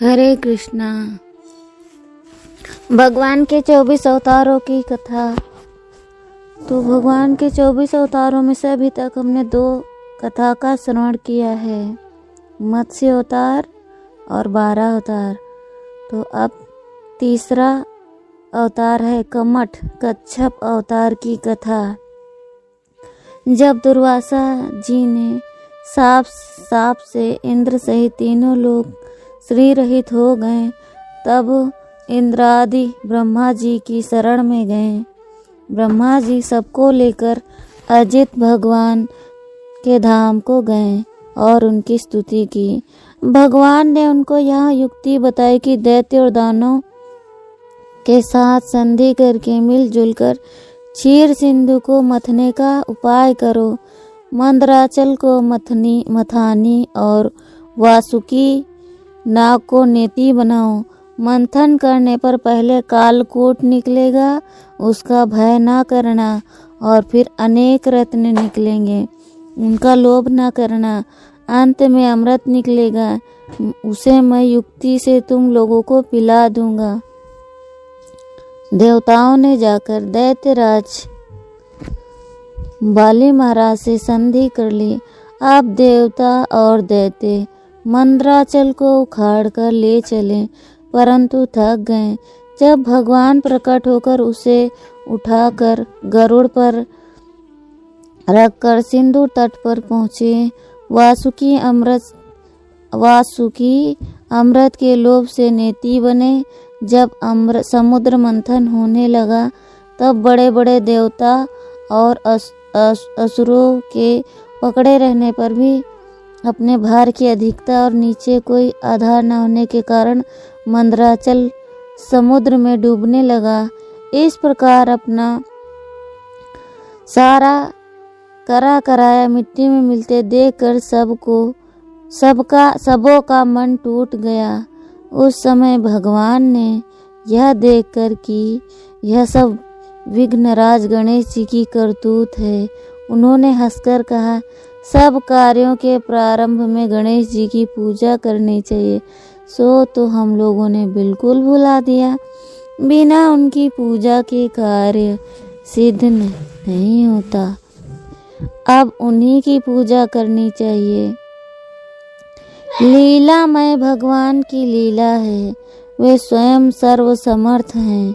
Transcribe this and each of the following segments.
हरे कृष्णा। भगवान के 24 अवतारों की कथा। तो भगवान के 24 अवतारों में से अभी तक हमने 2 कथा का श्रवण किया है, मत्स्य अवतार और 12 अवतार। तो अब तीसरा अवतार है कमठ कच्छप अवतार की कथा। जब दुर्वासा जी ने साप से इंद्र सहित तीनों लोग श्री रहित हो गए, तब इंद्रादि ब्रह्मा जी की शरण में गए। ब्रह्मा जी सबको लेकर अजित भगवान के धाम को गए और उनकी स्तुति की। भगवान ने उनको यह युक्ति बताई कि दैत्य और दानव के साथ संधि करके मिलजुल कर क्षीर सिंधु को मथने का उपाय करो। मंदराचल को मथानी और वासुकी नाग को नेति बनाओ। मंथन करने पर पहले कालकूट निकलेगा, उसका भय ना करना, और फिर अनेक रत्न निकलेंगे, उनका लोभ ना करना। अंत में अमृत निकलेगा, उसे मैं युक्ति से तुम लोगों को पिला दूंगा। देवताओं ने जाकर दैत्यराज बाली महाराज से संधि कर ली। अब देवता और दैत्य मंदराचल को उखाड़ कर ले चले, परंतु थक गए। जब भगवान प्रकट होकर उसे उठाकर गरुड़ पर रखकर सिंधु तट पर पहुँचे, वासुकी अमृत के लोभ से नेति बने। जब समुद्र मंथन होने लगा, तब बड़े बड़े देवता और असुरों के पकड़े रहने पर भी अपने भार की अधिकता और नीचे कोई आधार न होने के कारण मंदराचल समुद्र में डूबने लगा। इस प्रकार अपना सारा कराया मिट्टी में मिलते देखकर सबों का मन टूट गया। उस समय भगवान ने यह देखकर कि यह सब विघ्नराज गणेश जी की करतूत है, उन्होंने हंसकर कहा, सब कार्यों के प्रारंभ में गणेश जी की पूजा करनी चाहिए। सो तो हम लोगों ने बिल्कुल भुला दिया। बिना उनकी पूजा के कार्य सिद्ध नहीं होता। अब उन्हीं की पूजा करनी चाहिए। लीलामय भगवान की लीला है, वे स्वयं सर्वसमर्थ हैं,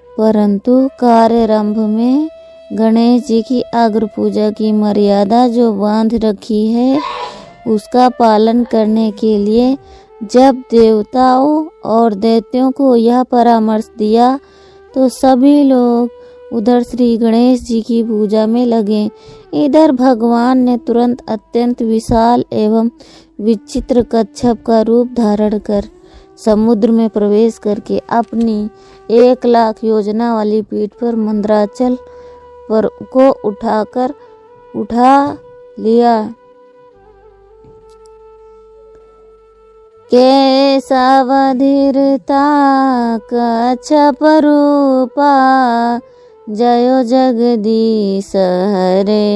परंतु कार्यारंभ में गणेश जी की अग्र पूजा की मर्यादा जो बांध रखी है, उसका पालन करने के लिए जब देवताओं और दैत्यों को यह परामर्श दिया, तो सभी लोग उधर श्री गणेश जी की पूजा में लगे। इधर भगवान ने तुरंत अत्यंत विशाल एवं विचित्र कच्छप का रूप धारण कर समुद्र में प्रवेश करके अपनी 1,00,000 योजना वाली पीठ पर मंदराचल पर को उठा लिया। केशवधीरता कच्छप रूपा, जयो जगदीश हरे,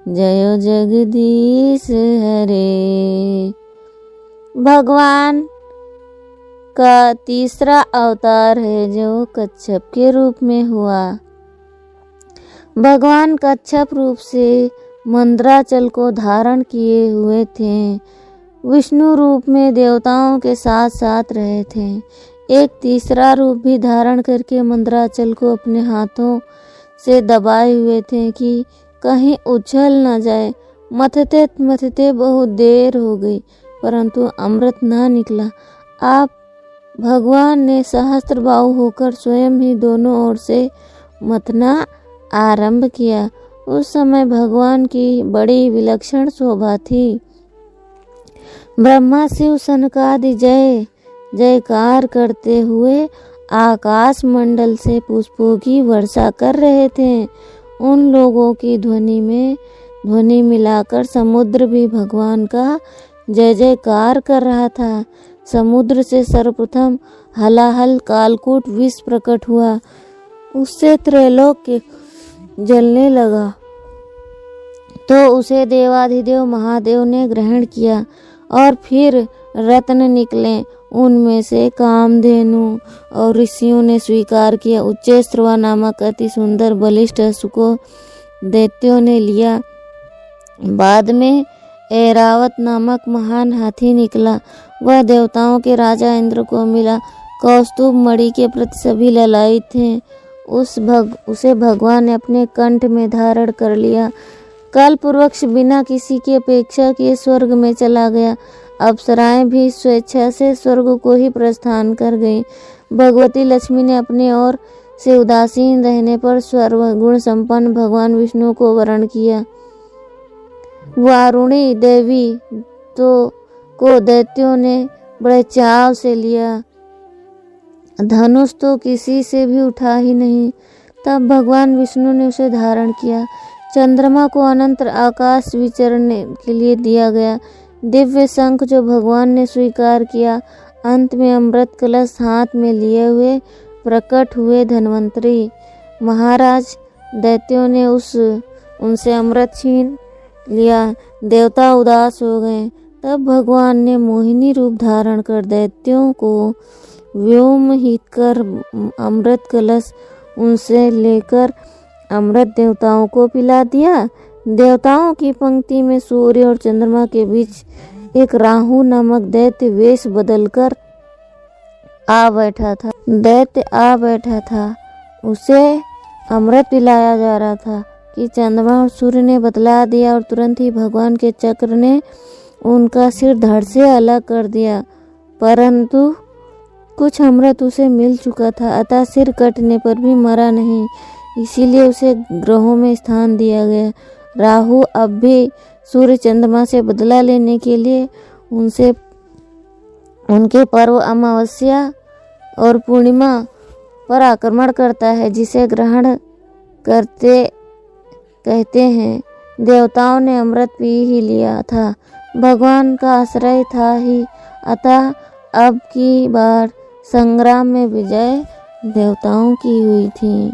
जयो जगदीश हरे। भगवान का तीसरा अवतार है जो कच्छप के रूप में हुआ। भगवान कच्छप रूप से मंदराचल को धारण किए हुए थे। विष्णु रूप में देवताओं के साथ साथ रहे थे। एक तीसरा रूप भी धारण करके मंदराचल को अपने हाथों से दबाए हुए थे कि कहीं उछल न जाए। मथते मथते बहुत देर हो गई, परंतु अमृत न निकला। आप भगवान ने सहस्त्रबाहु होकर स्वयं ही दोनों ओर से मथना आरंभ किया। उस समय भगवान की बड़ी विलक्षण शोभा थी। ब्रह्मा शिव सनकादि जय जयकार करते हुए आकाश मंडल से पुष्पों की वर्षा कर रहे थे। उन लोगों की ध्वनि मिलाकर समुद्र भी भगवान का जय जयकार कर रहा था। समुद्र से सर्वप्रथम हलाहल कालकूट विष प्रकट हुआ, उससे त्रैलोक जलने लगा, तो उसे देवाधिदेव महादेव ने ग्रहण किया और फिर रत्न निकले। उनमें से कामधेनु और ऋषियों ने स्वीकार किया। उच्चैश्रवा नामक अति सुंदर बलिष्ठ अश्व को दैत्यों ने लिया। बाद में ऐरावत नामक महान हाथी निकला। वह देवताओं के राजा इंद्र को मिला। कौस्तुभ मणि के प्रति सभी ललायित थे। उसे भगवान ने अपने कंठ में धारण कर लिया। कल्पवृक्ष बिना किसी की अपेक्षा किए स्वर्ग में चला गया। अप्सराएं भी स्वेच्छा से स्वर्ग को ही प्रस्थान कर गईं। भगवती लक्ष्मी ने अपने ओर से उदासीन रहने पर सर्वगुण संपन्न भगवान विष्णु को वरण किया। वारुणी देवी को दैत्यों ने बड़े चाव से लिया। धनुष तो किसी से भी उठा ही नहीं। तब भगवान विष्णु ने उसे धारण किया। चंद्रमा को अनंत आकाश विचरण के लिए दिया गया। दिव्य शंख जो भगवान ने स्वीकार किया। अंत में अमृत कलश हाथ में लिए हुए प्रकट हुए धन्वंतरी महाराज। दैत्यों ने उनसे अमृत छीन लिया। देवता उदास हो गए। तब भगवान ने मोहिनी रूप धारण कर दैत्यों को व्योमहित कर अमृत कलश उनसे लेकर अमृत देवताओं को पिला दिया। देवताओं की पंक्ति में सूर्य और चंद्रमा के बीच एक राहु नामक दैत्य वेश बदलकर आ बैठा था। उसे अमृत पिलाया जा रहा था कि चंद्रमा और सूर्य ने बतला दिया और तुरंत ही भगवान के चक्र ने उनका सिर धड़ से अलग कर दिया। परंतु कुछ अमृत उसे मिल चुका था, अतः सिर कटने पर भी मरा नहीं। इसीलिए उसे ग्रहों में स्थान दिया गया। राहु अब भी सूर्य चंद्रमा से बदला लेने के लिए उनके पर्व अमावस्या और पूर्णिमा पर आक्रमण करता है, जिसे ग्रहण कहते हैं। देवताओं ने अमृत पी ही लिया था। भगवान का आश्रय था ही, अतः अब की बार संग्राम में विजय देवताओं की हुई थी।